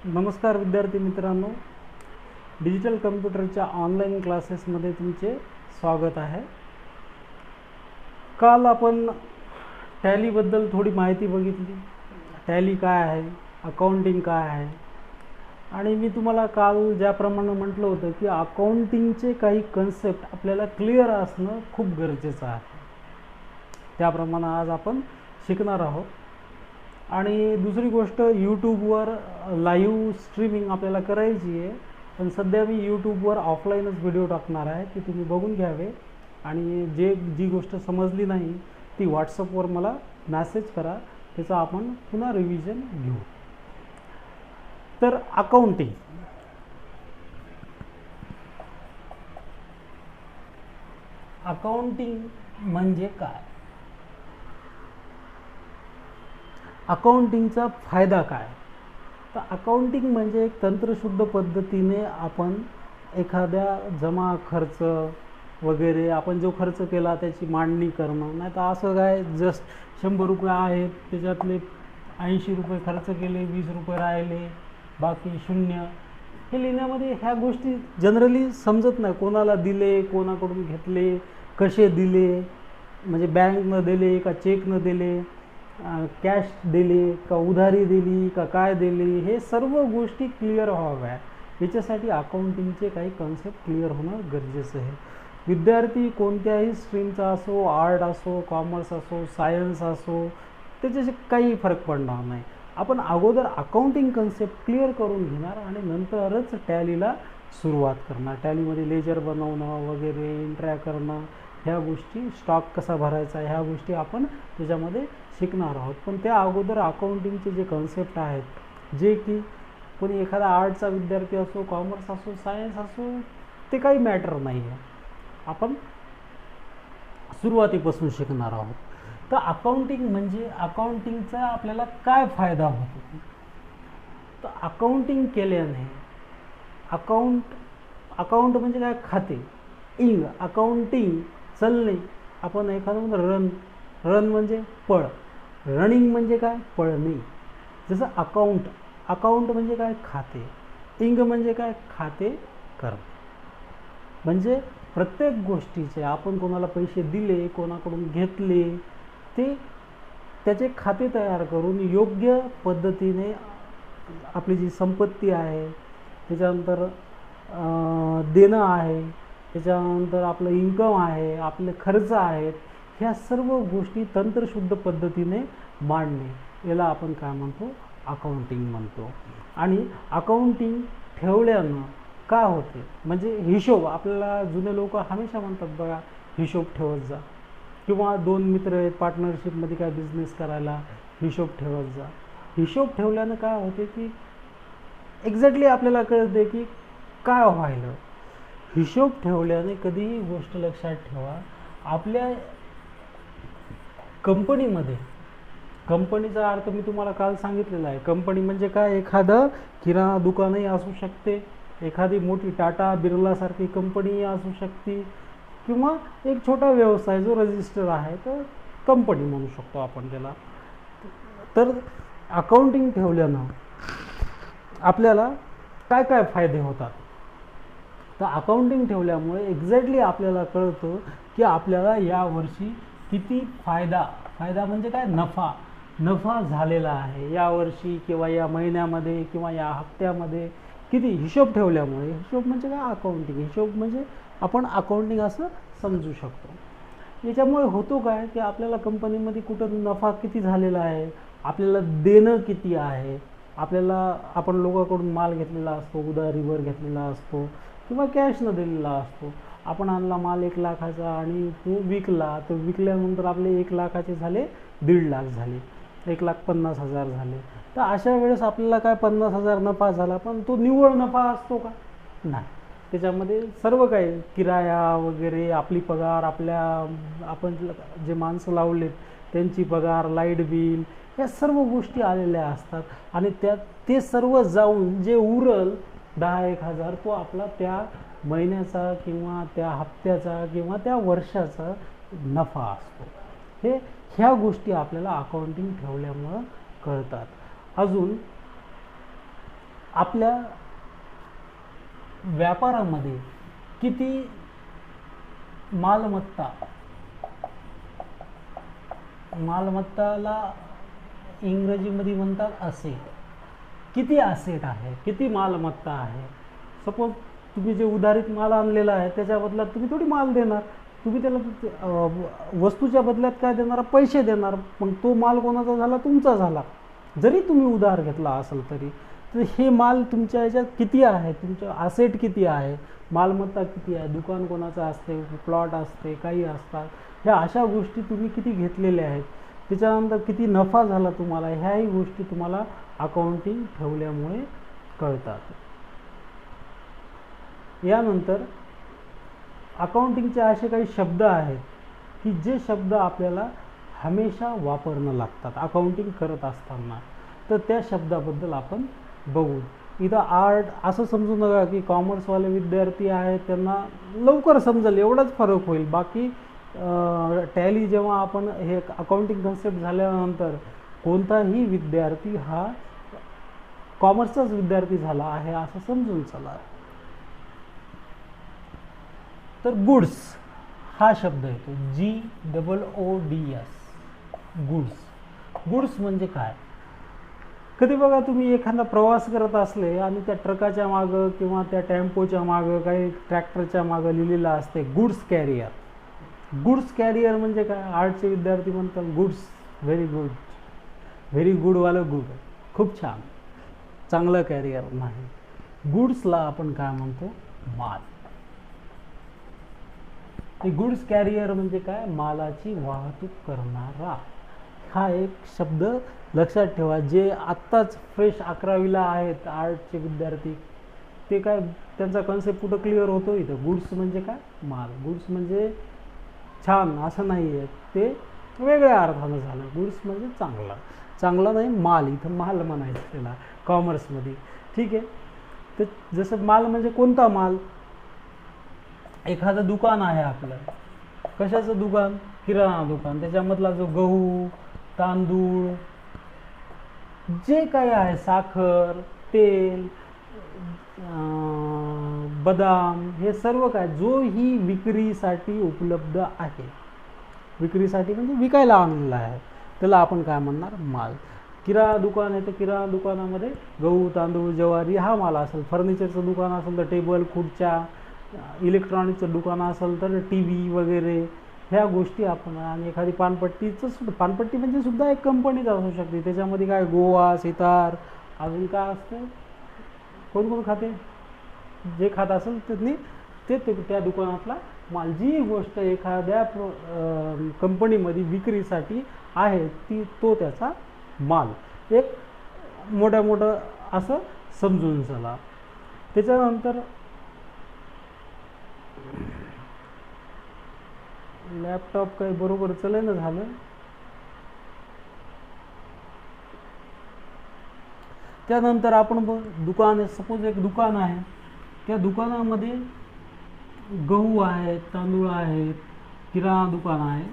नमस्कार विद्यार्थी मित्रांनो, डिजिटल कम्प्युटरच्या ऑनलाईन क्लासेसमध्ये तुमचे स्वागत आहे. काल आपण टॅलीबद्दल थोडी माहिती बघितली. टॅली काय आहे, अकाउंटिंग काय आहे, आणि मी तुम्हाला काल ज्याप्रमाणे म्हटलं होतं की अकाउंटिंगचे काही कन्सेप्ट आपल्याला क्लिअर असणं खूप गरजेचं आहे. त्याप्रमाणे आज आपण शिकणार आहोत. आणि दुसरी गोष्ट, यूट्यूबवर लाईव्ह स्ट्रीमिंग आपल्याला करायची आहे, पण सध्या मी यूट्यूबवर ऑफलाईनच व्हिडिओ टाकणार आहे, की तुम्ही बघून घ्यावे. आणि जी गोष्ट समजली नाही ती व्हॉट्सअपवर मला मॅसेज करा, त्याचं आपण पुन्हा रिव्हिजन घेऊ. तर अकाउंटिंग म्हणजे काय, अकाउंटिंगचा फायदा काय. तर अकाउंटिंग म्हणजे एक तंत्रशुद्ध पद्धतीने आपण एखाद्या जमा खर्च वगैरे आपण जो खर्च केला त्याची मांडणी करणं. नाही तर असं काय जस्ट 100 रुपये आहेत, त्याच्यातले 80 रुपये खर्च केले, 20 रुपये राहिले, बाकी 0, हे लिहिण्यामध्ये ह्या गोष्टी जनरली समजत नाही. कोणाला दिले, कोणाकडून घेतले, कसे दिले, म्हणजे बँकनं दिले का चेकनं दिले, कॅश दिली का उधारी दिली का काय दिली, हे सर्व गोष्टी क्लिअर व्हाव्या. याच्यासाठी अकाउंटिंगचे काही कन्सेप्ट क्लिअर होणं गरजेचं आहे. विद्यार्थी कोणत्याही स्ट्रीमचा असो, आर्ट असो, कॉमर्स असो, सायन्स असो, त्याच्याशी काही फरक पडणार नाही. आपण अगोदर अकाउंटिंग कन्सेप्ट क्लिअर करून घेणार आणि नंतरच टॅलीला सुरुवात करणार. टॅलीमध्ये लेजर बनवणं वगैरे, एंट्र्या करणं, ह्या गोष्टी, स्टॉक कसा भरायचा, ह्या गोष्टी आपण त्याच्यामध्ये शिकणार आहोत. पण त्या अगोदर अकाउंटिंगचे जे कन्सेप्ट आहेत, जे की कोणी एखादा आर्टचा विद्यार्थी असो, कॉमर्स असो, सायन्स असो, ते काही मॅटर नाही आहे, आपण सुरुवातीपासून शिकणार आहोत. तर अकाउंटिंग म्हणजे अकाउंटिंगचा आपल्याला काय फायदा होतो. तर अकाउंटिंग केल्याने अकाउंट म्हणजे काय, खाते. अकाउंटिंग चलणे. आपण एखादं रन म्हणजे पळ, रनिंग म्हणजे काय, पळणे. जसं अकाउंट म्हणजे काय, खाते. म्हणजे काय, खाते करणे. म्हणजे प्रत्येक गोष्टीचे आपण कोणाला पैसे दिले, कोणाकडून घेतले, ते त्याचे खाते तयार करून योग्य पद्धतीने आपली जी संपत्ती आहे, त्याच्यानंतर देणं आहे, त्याच्यानंतर आपलं इन्कम आहे, आपले खर्च आहेत, ह्या सर्व गोष्टी तंत्रशुद्ध पद्धतीने मांडणे, याला आपण काय म्हणतो, अकाउंटिंग म्हणतो. आणि अकाउंटिंग ठेवल्यानं काय होते, म्हणजे हिशोब. आपल्याला जुने लोक हमेशा म्हणतात बघा, हिशोब ठेवत जा. किंवा 2 मित्र आहेत पार्टनरशिपमध्ये काय बिझनेस करायला, हिशोब ठेवत जा. हिशोब ठेवल्यानं काय होते की एक्झॅक्टली आपल्याला कळते की काय व्हायलं. हिशोब ठेवल्याने कधीही गोष्ट लक्षात ठेवा, आपल्या कंपनीमध्ये, कंपनीचा अर्थ मी तुम्हाला काल सांगितलेला आहे. कंपनी म्हणजे काय, एखादं किराणा दुकानही असू शकते, एखादी मोठी टाटा बिर्लासारखी कंपनीही असू शकते, किंवा एक छोटा व्यवसाय जो रजिस्टर आहे, तर कंपनी म्हणू शकतो आपण त्याला. तर अकाउंटिंग ठेवल्यानं आपल्याला काय काय फायदे होतात. तर अकाउंटिंग ठेवल्यामुळे एक्झॅक्टली आपल्याला कळतं की आपल्याला यावर्षी किती फायदा म्हणजे काय, नफा झालेला आहे यावर्षी, किंवा या महिन्यामध्ये, किंवा या हप्त्यामध्ये किती. हिशोब ठेवल्यामुळे, हिशोब म्हणजे काय, अकाउंटिंग. हिशोब म्हणजे आपण अकाउंटिंग असं समजू शकतो. याच्यामुळे होतो काय की आपल्याला कंपनीमध्ये कुठं नफा किती झालेला आहे, आपल्याला देणं किती आहे, आपल्याला आपण लोकांकडून माल घेतलेला असतो, उधारीवर घेतलेला असतो, किंवा कॅशनं दिलेला असतो. आपण आणला माल 1 लाखाचा आणि तो विकला, तर विकल्यानंतर आपले 1 लाखाचे झाले 1.5 लाख झाले, 1,50,000 झाले. तर अशा वेळेस आपल्याला काय 50,000 नफा झाला, पण तो निव्वळ नफा असतो का, नाही. त्याच्यामध्ये सर्व काही किराया वगैरे, आपली पगार, आपण जे माणसं लावलेत त्यांची पगार, लाईट बिल, या सर्व गोष्टी आलेल्या असतात. आणि ते सर्व जाऊन जे उरल 10,000-1,000, तो आपला त्या महिन्याचा, किंवा त्या हप्त्याचा, किंवा त्या वर्षाचा नफा असतो. ह्या गोष्टी आपल्याला अकाउंटिंग ठेवल्यामुळं कळतात. अजून आपल्या व्यापारामध्ये किती मालमत्ताला इंग्रजीमध्ये म्हणतात असेट, किती असेट आहे, किती मालमत्ता आहे. सपोज तुम्ही जे उधारीत माल आणलेला आहे त्याच्या बदल्यात तुम्ही थोडी माल देणार, तुम्ही त्याला वस्तूच्या बदल्यात काय देणार, पैसे देणार. मग तो माल कोणाचा झाला, तुमचा झाला, जरी तुम्ही उधार घेतला असेल तरी. तर हे माल तुमच्या ह्याच्यात किती आहे, तुमच्या असेट किती आहे, मालमत्ता किती आहे, दुकान कोणाचं असते, प्लॉट असते, काही असतात, ह्या अशा गोष्टी तुम्ही किती घेतलेल्या आहेत, त्याच्यानंतर किती नफा झाला तुम्हाला, ह्याही गोष्टी तुम्हाला अकाउंटिंग ठेवल्यामुळे कळतात. यानंतर अकाउंटिंगचे असे काही शब्द आहेत की जे शब्द आपल्याला हमेशा वापरणं लागतात अकाउंटिंग करत असताना. तर त्या शब्दाबद्दल आपण बघू. इथं आर्ट असं समजू नका की कॉमर्सवाले विद्यार्थी आहेत त्यांना लवकर समजेल एवढाच फरक होईल. बाकी टॅली जेव्हा आपण हे अकाउंटिंग कन्सेप्ट झाल्यानंतर कोणताही विद्यार्थी हा कॉमर्सचाच विद्यार्थी झाला आहे असं समजून चला. तर गुड्स हा शब्द येतो, GOODS, गुड्स म्हणजे काय. कधी बघा तुम्ही एखादा प्रवास करत असले आणि त्या ट्रकाच्या मागं किंवा त्या टेम्पोच्या मागं काही ट्रॅक्टरच्या मागं लिहिलेलं असते गुड्स कॅरियर. गुड्स कॅरियर म्हणजे काय, आर्टचे विद्यार्थी म्हणतात गुड्स, व्हेरी गुडवालं गुड, खूप छान, चांगलं कॅरियर नाही. गुड्सला आपण काय म्हणतो, माल. गुड्स कॅरियर म्हणजे काय, मालाची वाहतूक करणारा. हा एक शब्द लक्षात ठेवा. जे आत्ताच फ्रेश 11वीला आहेत आर्टचे विद्यार्थी ते काय त्यांचा कन्सेप्ट कुठं क्लिअर होतो इथं. गुड्स म्हणजे काय, माल. गुड्स म्हणजे छान असं नाही आहे, ते वेगळ्या अर्थानं झालं. गुड्स म्हणजे चांगला नाही, माल. इथं माल म्हणायचं त्याला कॉमर्समध्ये, ठीक आहे. तर जसं माल म्हणजे कोणता माल, एखादं दुकान आहे आपलं, कशाचं दुकान, किराणा दुकान, त्याच्यामधला जो गहू, तांदूळ, जे काही आहे, साखर, तेल, बदाम, हे सर्व काय जो ही विक्रीसाठी उपलब्ध आहे, विक्रीसाठी म्हणजे विकायला आणलेला आहे, त्याला आपण काय म्हणणार, माल. किराणा दुकान आहे तर किराणा दुकानामध्ये गहू, तांदूळ, ज्वारी हा माल असेल. फर्निचरचं दुकान असेल तर टेबल, खुर्च्या, इलेक्ट्रॉनिकचं दुकान असेल तर TV वगैरे ह्या गोष्टी आपण. आणि एखादी पानपट्टी म्हणजे सुद्धा एक कंपनीच असू शकते. त्याच्यामध्ये काय गोवा, सितार, अजून काय असतं, कोण खाते, जे खात असेल त्यांनी ते त्या दुकानातला माल. जी गोष्ट एखाद्या कंपनीमध्ये विक्रीसाठी आहे तो त्याचा माल. एक मोठं असं समजून चला. त्याच्यानंतर लॅपटॉप काही बरोबर चलेना झालं. त्यानंतर आपण दुकान आहे, सपोज एक दुकान आहे, त्या दुकानामध्ये गहू आहेत, तांदूळ आहेत, किराणा दुकान आहे,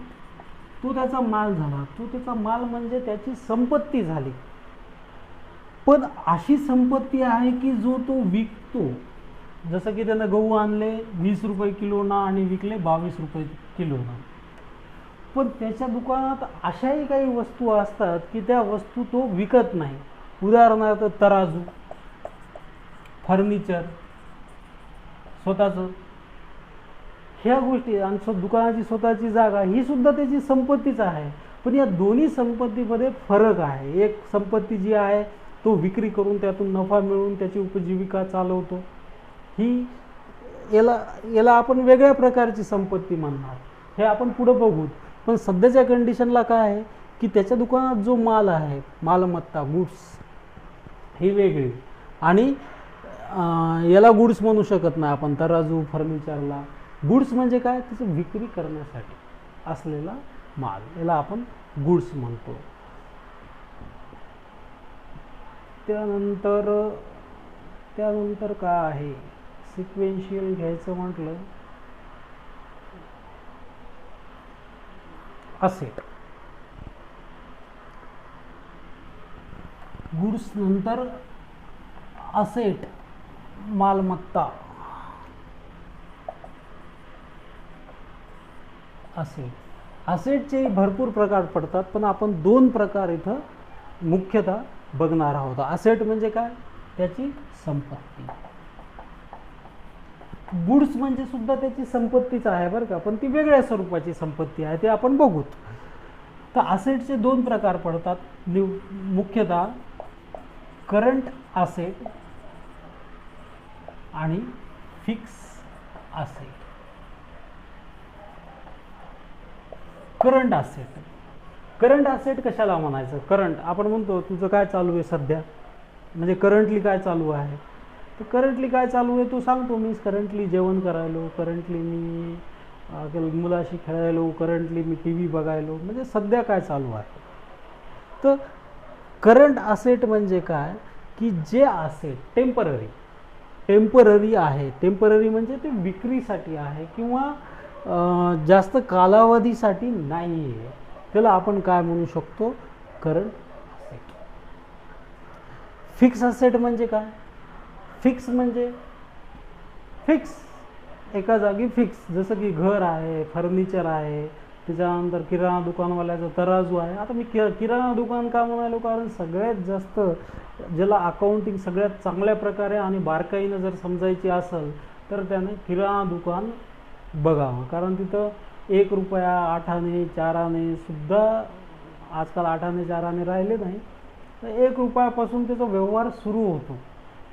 तो त्याचा माल झाला. तो त्याचा माल म्हणजे त्याची संपत्ती झाली. पण अशी संपत्ती आहे की जो तो विकतो. जसं की त्यानं गहू आणले 20 रुपये किलोना आणि विकले 22 रुपये किलोना. पण त्याच्या दुकानात अशाही काही वस्तू असतात की त्या वस्तू तो विकत नाही. उदाहरणार्थ तराजू, फर्निचर स्वतःचं, ह्या गोष्टी, आणि दुकानाची स्वतःची जागा ही सुद्धा त्याची संपत्तीच आहे. पण या दोन्ही संपत्तीमध्ये फरक आहे. एक संपत्ती जी आहे तो विक्री करून त्यातून नफा मिळवून त्याची उपजीविका चालवतो, ही याला आपण वेगळ्या प्रकारची संपत्ती म्हणणार. हे आपण पुढं बघू. पण सध्याच्या कंडिशनला काय आहे की त्याच्या दुकानात जो माल आहे, मालमत्ता, गुड्स, ही वेगळी. आणि याला गुड्स म्हणू शकत नाही आपण, तराजू, फर्निचरला. गुड्स म्हणजे काय, त्याची विक्री करण्यासाठी असलेला माल, याला आपण गुड्स म्हणतो. त्यानंतर काय आहे, सिक्वेन्शियल घ्यायचं म्हटलं, असेट. गुड्स नंतर असेट मालमत्ता, असेटचे भरपूर प्रकार पडतात, पण आपण 2 प्रकार इथं मुख्यतः बघणार आहोत. असेट म्हणजे काय, त्याची संपत्ती. गुड्स म्हणजे सुद्धा त्याची संपत्तीच आहे बरं का, पण ती वेगळ्या स्वरूपाची संपत्ती आहे, ते आपण बघूत. तर असेटचे 2 प्रकार पडतात मुख्यतः, करंट असेट आणि fix asset. Current asset, current asset कशाला म्हणायचं? करंट आपण म्हणतो तुझं काय चालू आहे सध्या, म्हणजे करंटली काय चालू आहे. तर करंटली काय चालू आहे तू सांगतो, मी करंटली जेवण करायलो, करंटली मी मुलाशी खेळायलो, करंटली मी टी व्ही बघायलो, म्हणजे सध्या काय चालू आहे. तर करंट असेट म्हणजे काय की जे असेट टेम्पररी आहे, टेम्पररी म्हणजे ते विक्रीसाठी आहे किंवा जास्त कालावधीसाठी नाही आहे, त्याला आपण काय म्हणू शकतो, करंट असेट. फिक्स असेट म्हणजे काय, फिक्स म्हणजे फिक्स एका जागी फिक्स, जसं की घर आहे, फर्निचर आहे, त्याच्यानंतर किराणा दुकानवाल्याचा तराजू आहे. आता मी किराणा दुकान का म्हणालो, कारण सगळ्यात जास्त ज्याला अकाउंटिंग सगळ्यात चांगल्या प्रकारे आणि बारकाईनं जर समजायची असेल तर त्याने किराणा दुकान बघावं, कारण तिथं 1 रुपया 8 आणे 4 आणे सुद्धा, आजकाल 8 आणे 4 आणे राहिले नाही, तर 1 रुपयापासून त्याचा व्यवहार सुरू होतो.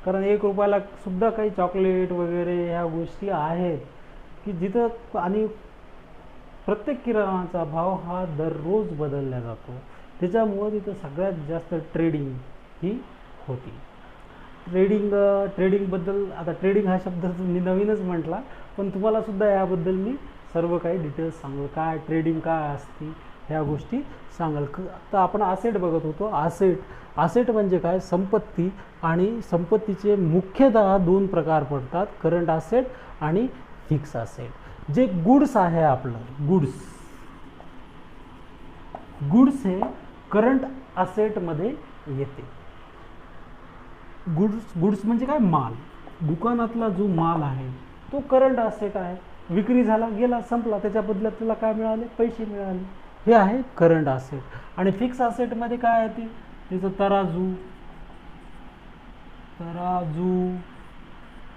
कारण 1 रुपयाला सुद्धा काही चॉकलेट वगैरे ह्या गोष्टी आहेत की जिथं, आणि प्रत्येक किराणाचा भाव हा दररोज बदलला जातो, त्याच्यामुळं तिथं सगळ्यात जास्त ट्रेडिंग ही होती. ट्रेडिंगबद्दल, आता ट्रेडिंग हा शब्द मी नवीनच म्हटला, पण तुम्हाला सुद्धा याबद्दल मी सर्व काही डिटेल्स सांगेल, काय ट्रेडिंग काय असते ह्या गोष्टी सांगाल. तर आपण असेट बघत होतो. असेट म्हणजे काय, संपत्ती, आणि संपत्तीचे मुख्यतः 2 प्रकार पडतात, करंट असेट आणि फिक्स असेट. जे गुड्स आहे आपलं, गुड्स हे करंट असेटमध्ये येते. गुड्स म्हणजे काय, माल, दुकानातला जो माल आहे तो करंट असेट आहे, विक्री झाला गेला संपला, त्याच्या बदल्यात त्याला काय मिळाले, पैसे मिळाले, हे आहे करंट असेट. आणि फिक्स असेटमध्ये काय आहे, ते त्याचं तराजू,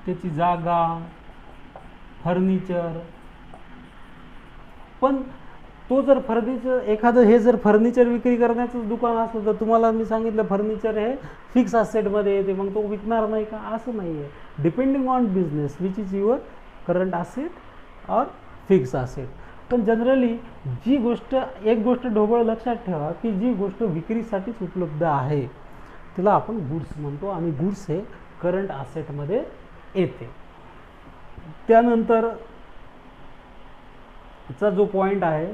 त्याची जागा, फर्निचर. पण तो जर फर्निचर, एखादं हे जर फर्निचर विक्री करण्याचं दुकान असलं तर तुम्हाला मी सांगितलं फर्निचर हे फिक्स असेटमध्ये येते, मग तो विकणार नाही का, असं नाही आहे. Depending on business which is your current asset और फिक्स असेट. पण जनरली एक गोष्ट ढोबळ लक्षात ठेवा की जी गोष्ट विक्रीसाठीच उपलब्ध आहे तिला आपण गुड्स म्हणतो, आणि गुड्स हे करंट असेटमध्ये येते. त्यानंतर चा जो पॉइंट आहे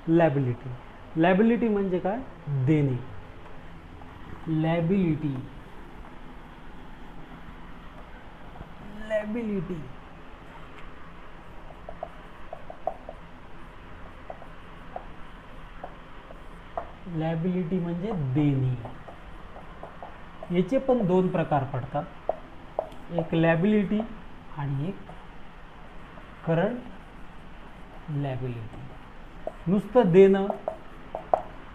लॅबिलिटी म्हणजे काय, देणे. लॅबिलिटी म्हणजे देणे. याचे पण 2 प्रकार पडतात, एक लॅबिलिटी आणि एक करंट लॅबिलिटी. नुसतं देणं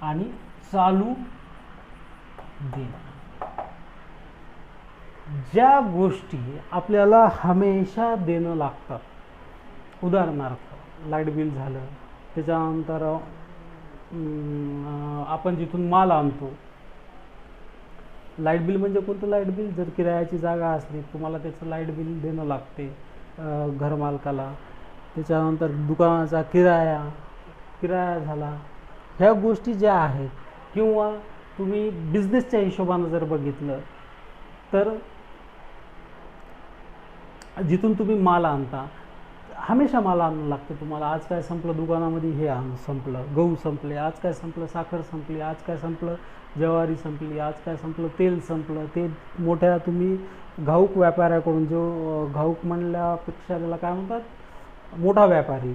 आणि चालू देणं. ज्या गोष्टी आपल्याला हमेशा देणं लागतात, उदाहरणार्थ लाईट बिल झालं, त्याच्यानंतर आपण जिथून माल आणतो, लाईट बिल म्हणजे कोणतं लाईट बिल, जर किरायाची जागा असली तुम्हाला त्याचं लाईट बिल देणं लागते घरमालकाला. त्याच्यानंतर दुकानाचा किराया झाला, ह्या गोष्टी ज्या आहेत, किंवा तुम्ही बिझनेसच्या हिशोबानं जर बघितलं तर जिथून तुम्ही माल आणता, हमेशा माल आणणं लागतं तुम्हाला. आज काय संपलं दुकानामध्ये, हे संपलं, गहू संपले, आज काय संपलं, साखर संपली, आज काय संपलं, ज्वारी संपली, आज काय संपलं, तेल संपलं. ते मोठ्या तुम्ही घाऊक व्यापाऱ्याकडून, जो घाऊक म्हणल्यापेक्षा त्याला काय म्हणतात, मोठा व्यापारी,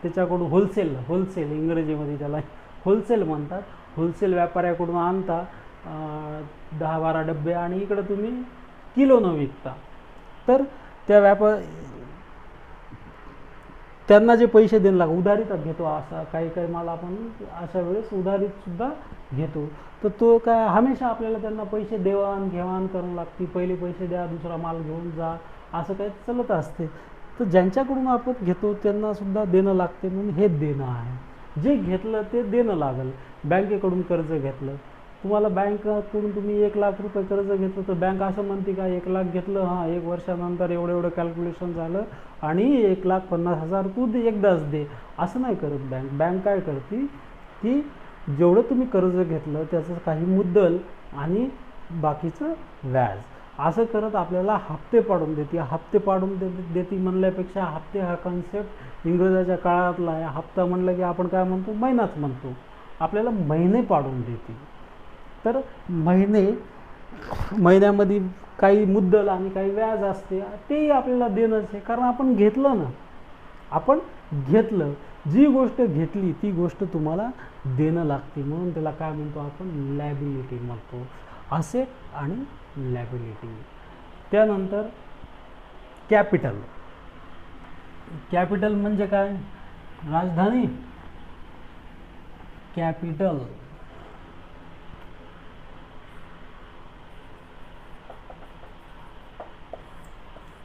त्याच्याकडून होलसेल इंग्रजीमध्ये त्याला होलसेल म्हणतात, होलसेल व्यापाऱ्याकडून आणता, 10-12 डब्बे आणि इकडं तुम्ही किलोनं विकता, तर त्या त्यांना जे पैसे द्यायला लागतात, उधारीत घेतो, असा काही काही माल आपण अशा वेळेस उधारीत सुद्धा घेतो, तर तो काय हमेशा आपल्याला त्यांना पैसे देवाणघेवाण करावं लागते, पहिले पैसे द्या दुसरा माल घेऊन जा, असं काही चालत असते. तर ज्यांच्याकडून आपण घेतो त्यांना सुद्धा देणं लागते, म्हणून हे देणं आहे. जे घेतलं ते देणं लागेल. बँकेकडून कर्ज घेतलं, तुम्हाला बँकेकडून तुम्ही 1,00,000 रुपये कर्ज घेतलं, तर बँक असं म्हणते का 1,00,000 घेतलं, हां 1 वर्षानंतर एवढं एवढं कॅल्क्युलेशन झालं आणि 1,50,000 तू एकदाच दे, असं नाही करत बँक. बँक काय करते की जेवढं तुम्ही कर्ज घेतलं त्याचं काही मुद्दल आणि बाकीचं व्याज असं करत आपल्याला हप्ते पाडून देते. हप्ते पाडून देते म्हणल्यापेक्षा हप्ते हा कन्सेप्ट इंग्रजाच्या काळातला आहे. हप्ता म्हणलं की आपण काय म्हणतो, महिनाच म्हणतो, आपल्याला महिने पाडून देते. तर महिन्यामध्ये काही मुद्दल आणि काही व्याज असते, तेही आपल्याला देणंच आहे, कारण आपण घेतलं ना, आपण घेतलं, जी गोष्ट घेतली ती गोष्ट तुम्हाला देणं लागते, म्हणून त्याला काय म्हणतो आपण, लॅबिलिटी म्हणतो. असेट आणि लॅबिलिटी. त्यानंतर कॅपिटल. कॅपिटल म्हणजे काय, राजधानी, कॅपिटल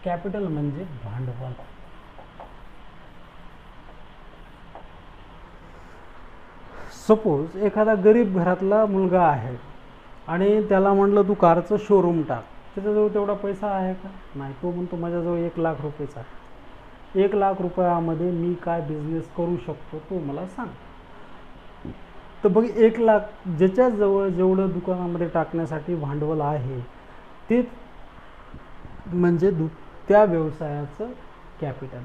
कॅपिटल म्हणजे भांडवल. सपोज एखादा गरीब घरातला मुलगा आहे आणि त्याला म्हटलं तू कारचं शोरूम टाक, त्याच्याजवळ तेवढा पैसा आहे का, नाही. तो म्हणतो माझ्याजवळ 1,00,000 रुपयेचा आहे, 1,00,000 रुपयामध्ये मी काय बिझनेस करू शकतो तो मला सांग. तर बघ 1,00,000 ज्याच्याजवळ जेवढं दुकानामध्ये टाकण्यासाठी भांडवल आहे ते म्हणजे त्या व्यवसायाचं कॅपिटल.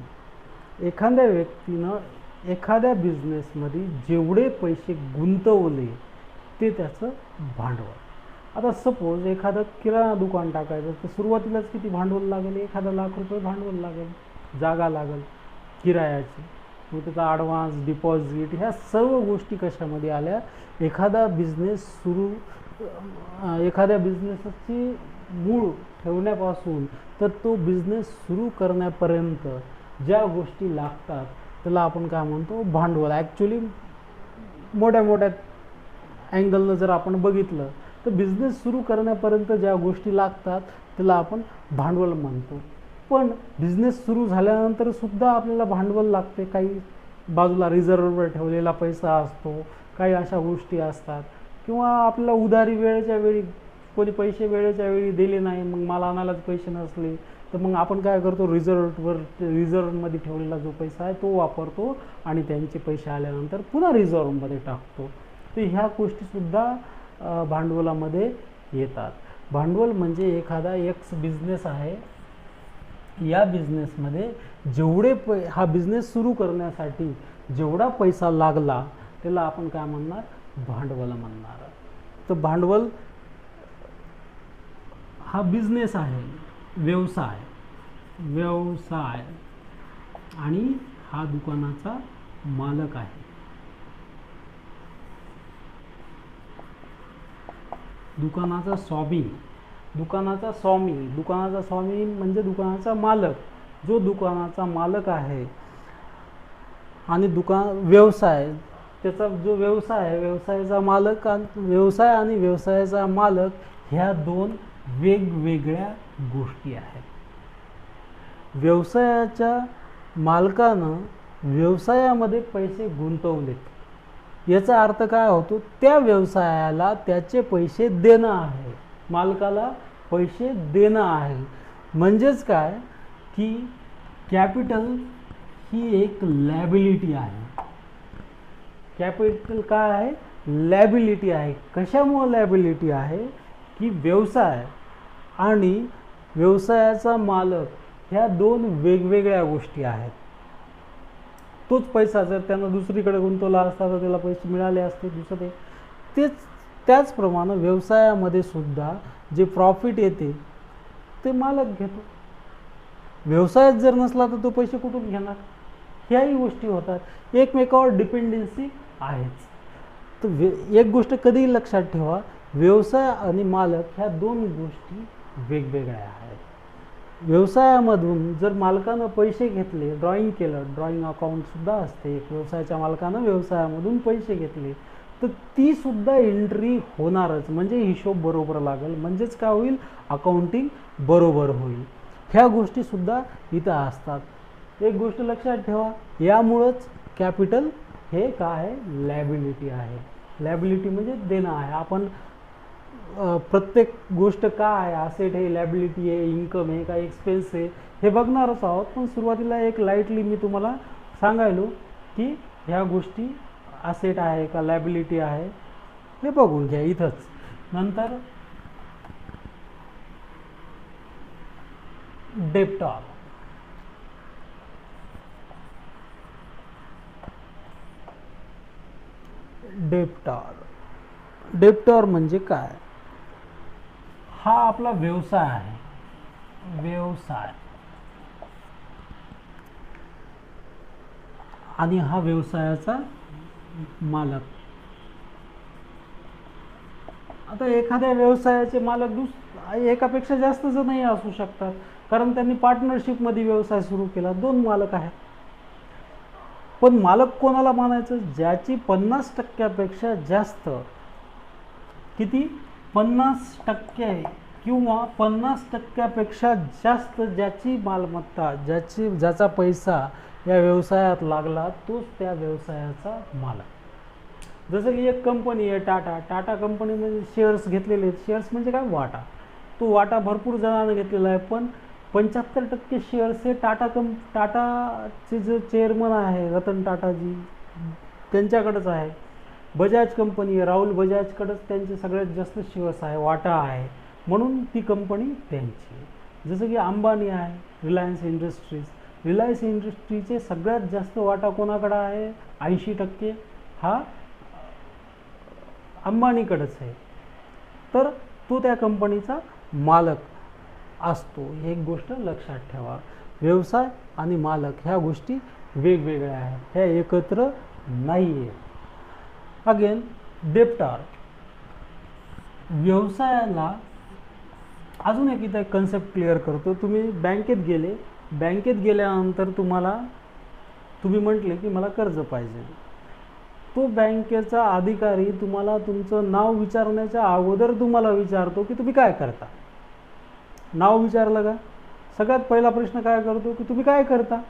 एखाद्या व्यक्तीनं एखाद्या बिझनेसमध्ये जेवढे पैसे गुंतवले ते त्याचं भांडवल. आता सपोज एखादं किराणा दुकान टाकायचं, तर सुरुवातीलाच किती भांडवल लागेल, 1,00,000 रुपये भांडवल लागेल, जागा लागेल किरायाची, मग त्याचा ॲडव्हान्स, डिपॉझिट, ह्या सर्व गोष्टी कशामध्ये आल्या, एखादा बिझनेसची मूळ ठेवण्यापासून तर तो बिझनेस सुरू करण्यापर्यंत ज्या गोष्टी लागतात त्याला आपण काय म्हणतो, भांडवल. ॲक्च्युली मोठ्या मोठ्या अँगलनं जर आपण बघितलं तर बिझनेस सुरू करण्यापर्यंत ज्या गोष्टी लागतात त्याला आपण भांडवल म्हणतो. पण बिझनेस सुरू झाल्यानंतर सुद्धा आपल्याला भांडवल लागते. काही बाजूला रिझर्व्हवर ठेवलेला पैसा असतो, काही अशा गोष्टी असतात, किंवा आपल्याला उधारी वेळेच्या वेळी कोणी पैसे वेळेच्या वेळी दिले नाही, मग माल आणायलाच पैसे नसले तर मग आपण काय करतो, रिझर्व्हमध्ये ठेवलेला जो पैसा आहे तो वापरतो आणि त्यांचे पैसे आल्यानंतर पुन्हा रिझर्व्हमध्ये टाकतो. तर ह्या गोष्टीसुद्धा भांडवलामध्ये येतात. भांडवल म्हणजे एखादा एक बिझनेस आहे, या बिझनेसमध्ये जेवढे हा बिझनेस सुरू करण्यासाठी जेवढा पैसा लागला त्याला आपण काय म्हणणार, भांडवल म्हणणार. तर भांडवल हा बिझनेस आहे, व्यवसाय आणि हा दुकानाचा मालक आहे. दुकानाचा स्वामी म्हणजे दुकानाचा मालक. जो दुकानाचा मालक आहे आणि व्यवसाय, त्याचा जो व्यवसाय आहे, व्यवसायाचा मालक, व्यवसाय आणि व्यवसायाचा मालक ह्या दोन वेगवेगळ्या गोष्टी आहेत. व्यवसायाच्या मालकानं व्यवसायामध्ये पैसे गुंतवलेत, याचा अर्थ काय होतो, त्या व्यवसायाला त्याचे पैसे देणं आहे, मालकाला पैसे देणं आहे. म्हणजेच काय की कॅपिटल ही एक लॅबिलिटी आहे. कॅपिटल काय आहे, लॅबिलिटी आहे. कशामुळे लॅबिलिटी आहे की व्यवसाय आणि व्यवसायाचा मालक ह्या दोन वेगवेगळ्या गोष्टी आहेत. तोच पैसा जर त्यानं दुसरीकडे गुंतवला असता तर त्याला पैसे मिळाले असते दुसरे. त्याचप्रमाणे व्यवसायामध्ये सुद्धा जे प्रॉफिट येते ते मालक घेतो. व्यवसायात जर नसला तर तो पैसे कुठून घेणार, ह्याही गोष्टी होतात. एकमेकावर डिपेंडन्सी आहेच. तर एक गोष्ट कधीही लक्षात ठेवा व्यवसाय आणि मालक ह्या दोन गोष्टी वेगवेगळ्या आहेत. व्यवसायामधून जर मालकानं पैसे घेतले, ड्रॉइंग केलं, ड्रॉइंग अकाउंटसुद्धा असते, एक व्यवसायाच्या मालकानं व्यवसायामधून पैसे घेतले तर ती सुद्धा एंट्री होणारच, म्हणजे हिशोब बरोबर लागेल, म्हणजेच काय होईल, अकाउंटिंग बरोबर होईल. ह्या गोष्टीसुद्धा इथं असतात. एक गोष्ट लक्षात ठेवा, यामुळंच कॅपिटल हे काय आहे, लॅबिलिटी आहे. लॅबिलिटी म्हणजे देणं आहे. आपण प्रत्येक गोष्ट काय आहे, असेट आहे, लॅबिलिटी आहे, इन्कम आहे, काय एक्सपेन्स आहे, हे बघणारच आहोत. पण सुरुवातीला एक लाईटली मी तुम्हाला सांगायलो की ह्या गोष्टी असेट आहे का लॅबिलिटी आहे हे बघून घ्या इथंच. नंतर डेप्टॉर. डेप्टॉर म्हणजे काय, हा आपला व्यवसाय आहे. व्यवसाय आणि हा व्यवसायाचा मालक. आता एखाद्या व्यवसायाचे मालक एकापेक्षा जास्त जणही असू शकतात, कारण त्यांनी पार्टनरशिपमध्ये व्यवसाय सुरू केला, दोन मालक आहेत. पण मालक कोणाला मानायचं, ज्याची 50% जास्त, किती, 50% किंवा 50%पेक्षा जास्त ज्याची मालमत्ता, ज्याचा पैसा या व्यवसायात लागला, तोच त्या व्यवसायाचा मालक. जसं की एक कंपनी आहे टाटा कंपनीमध्ये शेअर्स घेतलेले आहेत. शेअर्स म्हणजे काय, वाटा. तो वाटा भरपूर जणांना घेतलेला आहे, पण 75% शेअर्स हे टाटाचे जे चेअरमन आहे रतन टाटाजी त्यांच्याकडेच आहे. बजाज कंपनी आहे, राहुल बजाजकडेच त्यांचे सगळ्यात जास्त शेअर्स आहे, वाटा आहे, म्हणून ती कंपनी त्यांची. जसं की अंबानी आहे, रिलायन्स इंडस्ट्रीचे सगळ्यात जास्त वाटा कोणाकडे आहे, 80% हा अंबानीकडेच आहे. तर तो त्या कंपनीचा मालक असतो. एक गोष्ट लक्षात ठेवा, व्यवसाय आणि मालक ह्या गोष्टी वेगवेगळ्या आहेत, ह्या एकत्र नाही आहेत. अगेन डेप्टॉर. व्यवसायाला अजून एक इथं कन्सेप्ट क्लिअर करतो. तुम्ही बँकेत गेल्यानंतर तुम्ही म्हटले की मला कर्ज पाहिजे, तो बँकेचा अधिकारी तुम्हाला तुमचं नाव विचारण्याच्या अगोदर तुम्हाला विचारतो की तुम्ही काय करता. नाव विचारलं का, सगळ्यात पहिला प्रश्न काय करतो की तुम्ही काय करता.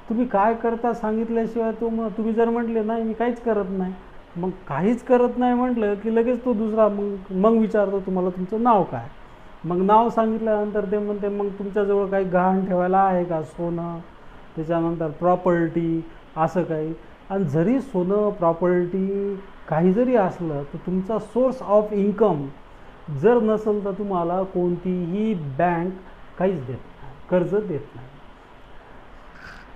तुम्ही काय करता सांगितल्याशिवाय तुम्ही जर म्हटले नाही मी काहीच करत नाही, मग काहीच करत नाही म्हटलं की लगेच तो दुसरा मग विचारतो तुम्हाला तुमचं नाव काय. मग नाव सांगितल्यानंतर ते म्हणते मग तुमच्याजवळ काही गहाण ठेवायला आहे का, सोनं, त्याच्यानंतर प्रॉपर्टी, असं काही. आणि जरी सोनं प्रॉपर्टी काही जरी असलं तर तुमचा सोर्स ऑफ इन्कम जर नसेल तर तुम्हाला कोणतीही बँक काहीच देत नाही, कर्ज देत नाही.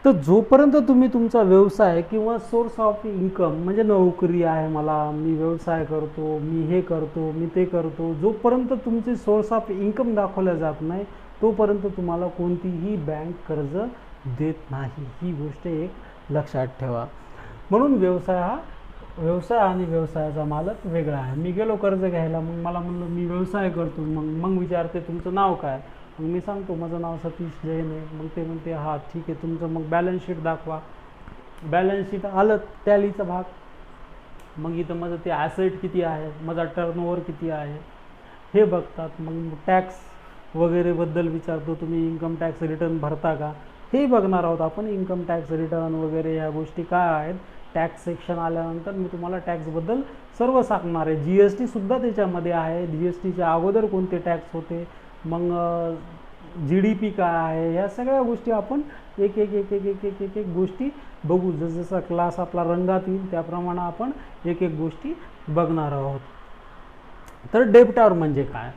तर जोपर्यंत तुम्ही तुमचा व्यवसाय किंवा सोर्स ऑफ इन्कम म्हणजे नोकरी आहे, मी व्यवसाय करतो, मी हे करतो, मी ते करतो, जोपर्यंत तुमची सोर्स ऑफ इन्कम दाखवल्या जात नाही तोपर्यंत तुम्हाला कोणतीही बँक कर्ज देत नाही. ही गोष्ट एक लक्षात ठेवा. म्हणून व्यवसाय आणि व्यवसायाचा मालक वेगळा आहे. मी गेलो कर्ज घ्यायला, मग मला म्हणलं मी व्यवसाय करतो, मग विचारते तुमचं नाव काय, मग मी सांगतो माझं नाव सतीश जैन आहे. मग ते म्हणते हां ठीक आहे, तुमचं मग बॅलन्स शीट दाखवा. बॅलन्स शीट आलं टॅलीचा भाग, मग इथं माझं ते ॲसेट किती आहे, माझा टर्नओव्हर किती आहे हे बघतात. मग टॅक्स वगैरेबद्दल विचारतो, तुम्ही इन्कम टॅक्स रिटर्न भरता का, हे बघणार आहोत आपण. इन्कम टॅक्स रिटर्न वगैरे ह्या गोष्टी काय आहेत. टॅक्स सेक्शन आल्यानंतर मी तुम्हाला टॅक्सबद्दल सर्व सांगणार आहे. GSTसुद्धा त्याच्यामध्ये आहे, GSTच्या अगोदर कोणते टॅक्स होते, मग GDP काय आहे, ह्या सगळ्या गोष्टी आपण एक एक गोष्टी बघू. जसं क्लास आपला रंगात येईल त्याप्रमाणे आपण एक गोष्टी बघणार आहोत. तर डेप्टॉर म्हणजे काय,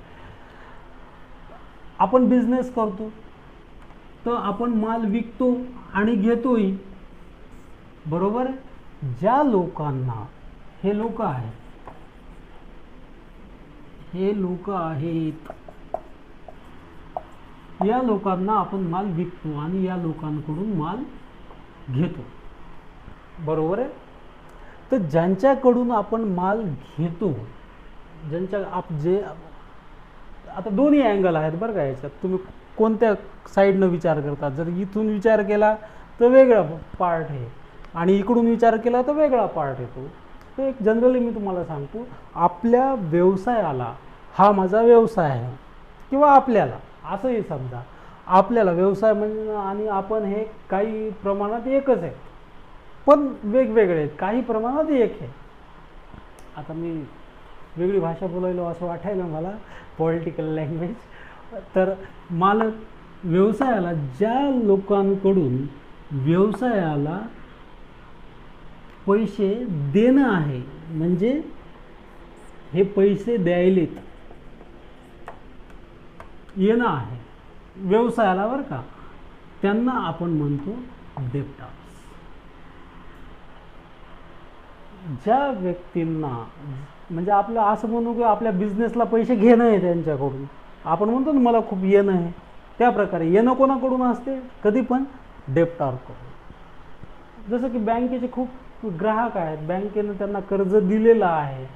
आपण बिझनेस करतो तर आपण माल विकतो आणि घेतोही, बरोबर. ज्या लोकांना हे लोक आहेत या लोकांना आपण माल विकतो आणि या लोकांकडून माल घेतो, बरोबर आहे. तर ज्यांच्याकडून आपण माल घेतो ज्यांच्या जे आता दोन्ही अँगल आहेत बरं का याच्यात, तुम्ही कोणत्या साईडनं विचार करता. जर इथून विचार केला तर वेगळा पार्ट आहे आणि इकडून विचार केला तर वेगळा पार्ट येतो. तर एक जनरली मी तुम्हाला सांगतो, आपल्या व्यवसायाला, हा माझा व्यवसाय आहे किंवा आपल्याला असंही समजा, आपल्याला व्यवसाय म्हणजे आणि आपण हे काही प्रमाणात एकच आहे पण वेगवेगळे आहेत, काही प्रमाणात एक आहे. आता मी वेगळी भाषा बोलायलो असं वाटायला मला, पॉलिटिकल लँग्वेज. तर मालक व्यवसायाला, ज्या लोकांकडून व्यवसायाला पैसे देणं आहे, म्हणजे हे पैसे द्यायलेत येणं आहे व्यवसायाला बरं का, त्यांना आपण म्हणतो डेप्टर्स. ज्या व्यक्तींना, म्हणजे आपलं असं म्हणू की आपल्या बिझनेसला पैसे घेणं आहे त्यांच्याकडून, आपण म्हणतो ना मला खूप येणं आहे, त्या प्रकारे येणं कोणाकडून असते, कधी पण डेप्टरकडून. जसं की बँकेचे खूप ग्राहक आहेत, बँकेनं त्यांना कर्ज दिलेलं आहे,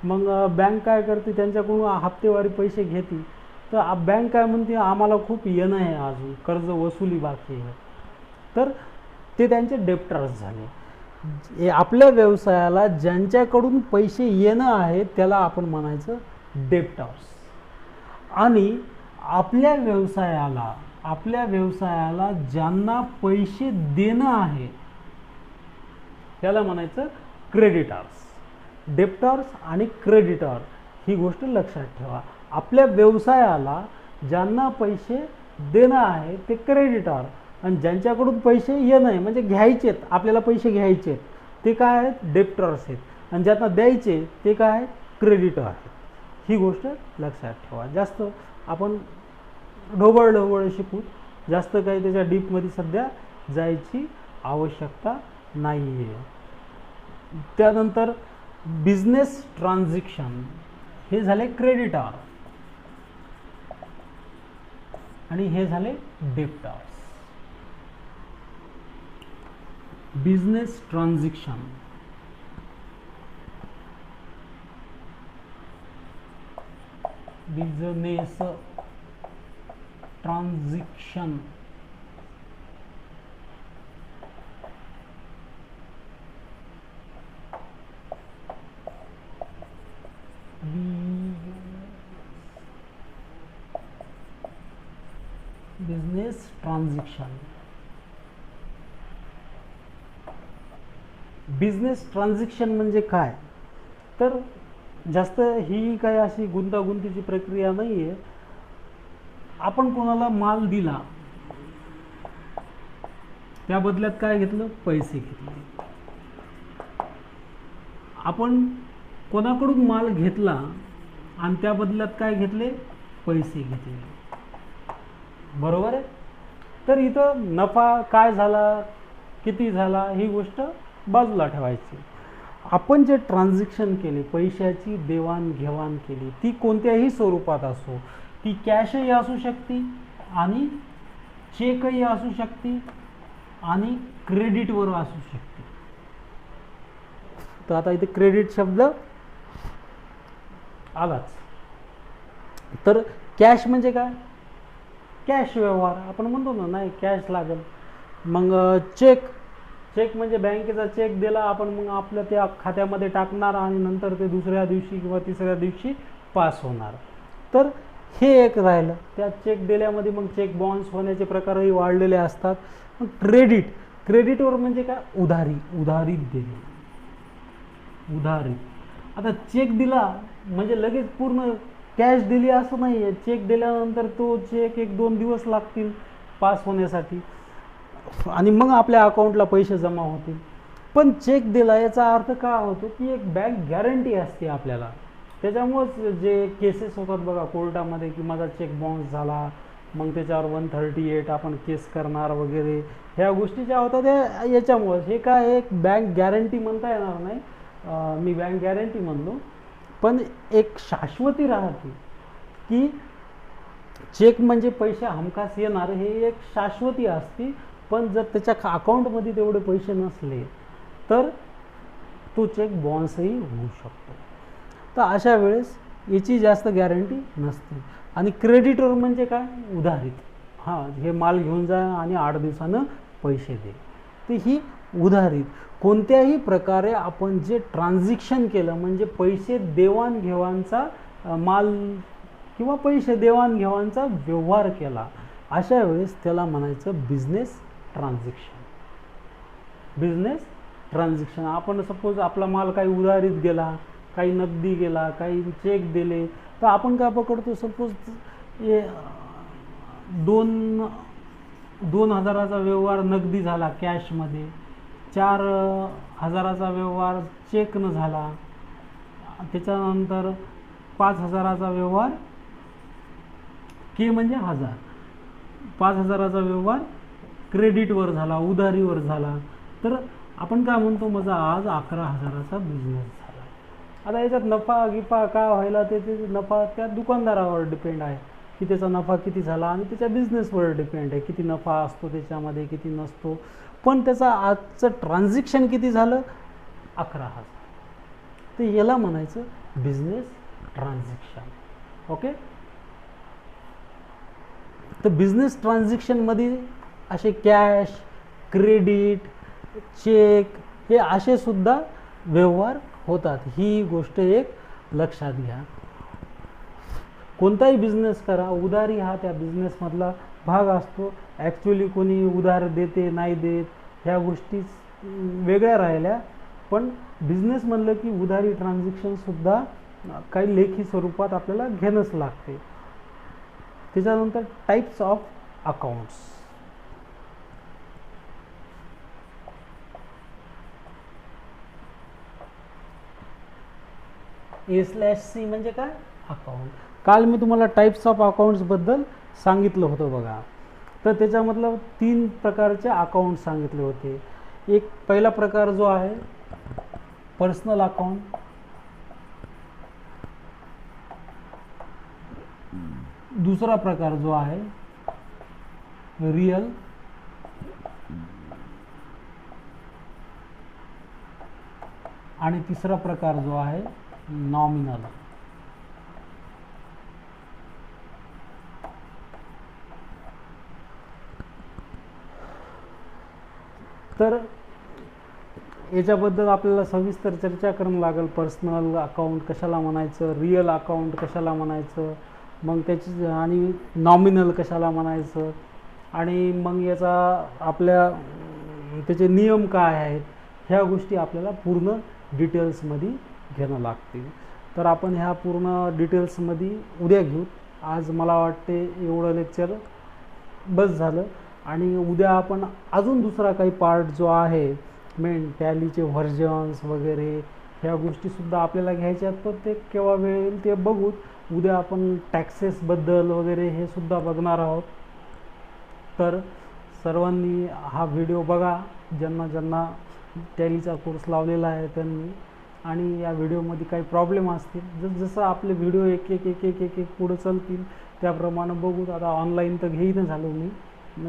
मग बँक काय करते, त्यांच्याकडून हप्तेवारी पैसे घेते. तर बँक काय म्हणते, आम्हाला खूप येणं आहे, अजून कर्ज वसुली बाकी आहे, तर ते त्यांचे डेप्टर्स झाले. आपल्या व्यवसायाला ज्यांच्याकडून पैसे येणं आहे त्याला आपण म्हणायचं डेप्टर्स. आणि आपल्या व्यवसायाला ज्यांना पैसे देणं आहे त्याला म्हणायचं क्रेडिटर्स. डेप्टर्स आणि क्रेडिटर ही गोष्ट लक्षात ठेवा. आपल्या व्यवसायाला ज्यांना पैसे देणं आहे ते क्रेडिटर, आणि ज्यांच्याकडून पैसे येणं आहे म्हणजे घ्यायचेत, आपल्याला पैसे घ्यायचेत, ते काय आहेत, डेप्टर्स आहेत. आणि ज्यांना द्यायचे ते काय आहेत, क्रेडिटर आहेत. ही गोष्ट लक्षात ठेवा. जास्त आपण ढोबळ शिकू, जास्त काही त्याच्या डीपमध्ये सध्या जायची आवश्यकता नाही आहे. त्यानंतर बिझनेस ट्रान्झॅक्शन, हे झाले क्रेडिटर आणि हे झाले debtors. Business transaction, business transaction business transaction. Business transaction म्हणजे काय, तर जास्त ही काही अशी गुंतागुंतीची प्रक्रिया नाही आहे. आपण कोणाला माल दिला, त्या बदल्यात काय घेतलं, पैसे घेतले. आपण कोणाकडून माल घेतला आणि त्या बदल्यात काय घेतले, पैसे घेतले, बरोबर आहे. तर इथं नफा काय झाला, किती झाला, ही गोष्ट बाजूला ठेवायची. आपण जे ट्रान्झॅक्शन केले, पैशाची देवाणघेवाण केली, ती कोणत्याही स्वरूपात असो, ती कॅशही असू शकते आणि चेकही असू शकते आणि क्रेडिटवर असू शकते. तर आता इथे क्रेडिट शब्द आलाच. तर कॅश म्हणजे काय, कॅश व्यवहार आपण म्हणतो ना, नाही कॅश लागेल. मग चेक म्हणजे बँकेचा चेक दिला आपण, मग आपल्या त्या खात्यामध्ये टाकणार आणि नंतर ते दुसऱ्या दिवशी किंवा तिसऱ्या दिवशी पास होणार. तर हे एक राहिलं. त्या चेक दिल्यामध्ये मग चेक बाउन्स होण्याचे प्रकारही वाढलेले असतात. मग क्रेडिटवर म्हणजे काय, उधारीत देणे, उधारी. आता चेक दिला म्हणजे लगेच पूर्ण कॅश दिली असं नाही आहे. चेक दिल्यानंतर तो चेक 1-2 दिवस लागतील पास होण्यासाठी आणि मग आपल्या अकाउंटला पैसे जमा होतील. पण चेक दिला याचा अर्थ काय होतो की एक बँक गॅरंटी असते आपल्याला. त्याच्यामुळेच जे केसेस होतात बघा कोर्टामध्ये की माझा चेक बाउन्स झाला, मग त्याच्यावर 138 आपण केस करणार वगैरे, ह्या गोष्टी ज्या होतात त्या याच्यामुळेच. हे काय एक बँक गॅरंटी म्हणता येणार नाही, मी बँक गॅरंटी म्हणलो, पण एक शाश्वती राहते की चेक म्हणजे पैसे हमखास येणार, हे एक शाश्वती असते. पण जर त्याच्या अकाउंटमध्ये तेवढे पैसे नसले तर तो चेक बाउन्सही होऊ शकतो. तर अशा वेळेस याची जास्त गॅरंटी नसते. आणि क्रेडिटर म्हणजे काय, उधारीत. हां, हे माल घेऊन जा आणि 8 दिवसानं पैसे दे. तर ही उधारीत. कोणत्याही प्रकारे आपण जे ट्रान्झॅक्शन केलं म्हणजे पैसे देवाणघेवाणचा माल किंवा पैसे देवाणघेवाणचा व्यवहार केला, अशा वेळेस त्याला म्हणायचं बिझनेस ट्रान्झॅक्शन. Business transaction. आपण सपोज आपला माल काही उधारीत गेला, काही नगदी गेला, काही चेक दिले, तर आपण काय पकडतो, सपोज 2,000चा व्यवहार नगदी झाला कॅशमध्ये, 4,000चा व्यवहार चेकनं झाला, त्याच्यानंतर 5,000चा व्यवहार, के म्हणजे 1000, 5,000चा व्यवहार क्रेडिटवर झाला, उधारीवर झाला, तर आपण काय म्हणतो, माझा आज 11,000चा बिझनेस झाला. आता याच्यात नफा गिफा काय व्हायला, ते नफा त्या दुकानदारावर डिपेंड आहे की त्याचा नफा किती झाला, आणि त्याच्या बिझनेसवर डिपेंड आहे किती नफा असतो त्याच्यामध्ये, किती नसतो. पण त्याचा आजचं ट्रान्झॅक्शन किती झालं, 11,000. तर याला म्हणायचं बिझनेस ट्रान्झॅक्शन. ओके. तर बिझनेस ट्रान्झॅक्शनमध्ये असे कॅश, क्रेडिट, चेक हे असे सुद्धा व्यवहार होतात. ही गोष्ट एक लक्षात घ्या. कोणताही बिझनेस करा, उधारी हा त्या बिझनेसमधला भाग असतो. ॲक्च्युली कोणी उधार देते नाही देत ह्या गोष्टी वेगळ्या राहिल्या, पण बिझनेस म्हणलं की उधारी ट्रान्झॅक्शनसुद्धा काही लेखी स्वरूपात आपल्याला घेणंच लागते. त्याच्यानंतर टाईप्स ऑफ अकाउंट्स. A/C म्हणजे काय, अकाउंट. काल मी तुम्हाला टाईप्स ऑफ अकाउंट्सबद्दल सांगितलं होतं बघा. तर त्याच्यामधलं 3 प्रकारचे अकाउंट सांगितले होते. एक पहिला प्रकार जो आहे पर्सनल अकाउंट, दुसरा प्रकार जो आहे रियल, आणि तिसरा प्रकार जो आहे नॉमिनल. तर याच्याबद्दल आपल्याला सविस्तर चर्चा करावं लागेल. पर्सनल अकाउंट कशाला म्हणायचं, रिअल अकाउंट कशाला म्हणायचं, मग त्याची आणि नॉमिनल कशाला म्हणायचं, आणि मग याचा आपल्या त्याचे नियम काय आहेत, ह्या गोष्टी आपल्याला पूर्ण डिटेल्समध्ये घेणं लागतील. तर आपण ह्या पूर्ण डिटेल्समध्ये उद्या घेऊ. आज मला वाटते एवढं लेक्चर बस झालं, आणि उद्या आपण अजून दुसरा काही पार्ट जो आहे मेन टॅलीचे व्हर्जन्स वगैरे ह्या गोष्टीसुद्धा आपल्याला घ्यायच्या आहेत. पण ते केव्हा वेळ येईल ते बघू. उद्या आपण टॅक्सेसबद्दल वगैरे हे सुद्धा बघणार आहोत. तर सर्वांनी हा व्हिडिओ बघा, ज्यांना टॅलीचा कोर्स लावलेला आहे त्यांनी. आणि या व्हिडिओमध्ये काही प्रॉब्लेम असतील, जसं आपले व्हिडिओ एक एक पुढं चालतील त्याप्रमाणे बघू. आता ऑनलाईन तर घेईन झालो मी.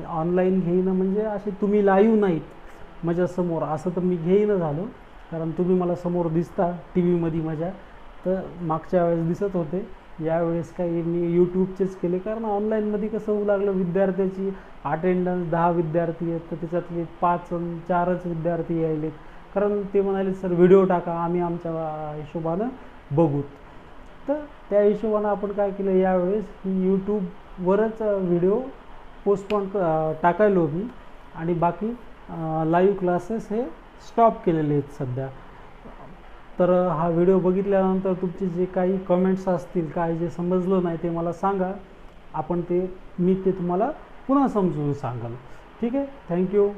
ऑनलाईन घेईन म्हणजे असे तुम्ही लाईव्ह नाहीत माझ्यासमोर, असं तर मी घेईन झालो, कारण तुम्ही मला समोर दिसता टी व्हीमध्ये माझ्या. तर मागच्या वेळेस दिसत होते, यावेळेस काही मी यूट्यूबचेच केले, कारण ऑनलाईनमध्ये कसं होऊ लागलं, विद्यार्थ्याची अटेंडन्स 10 विद्यार्थी आहेत, तर त्याच्यातले 4च विद्यार्थी यायलेत. कारण ते म्हणाले सर व्हिडिओ टाका, आम्ही आमच्या हिशोबानं बघू. तर त्या हिशोबानं आपण काय केलं, यावेळेस की यूट्यूबवरच व्हिडिओ पोस्टपोन टाकायलो मी, आणि बाकी लाईव्ह क्लासेस हे स्टॉप केलेले आहेत सध्या. तर हा व्हिडिओ बघितल्यानंतर तुमचे जे काही कमेंट्स असतील, काय जे समजलं नाही ते मला सांगा, मी ते तुम्हाला पुन्हा समजून सांगाल. ठीक आहे. थँक्यू.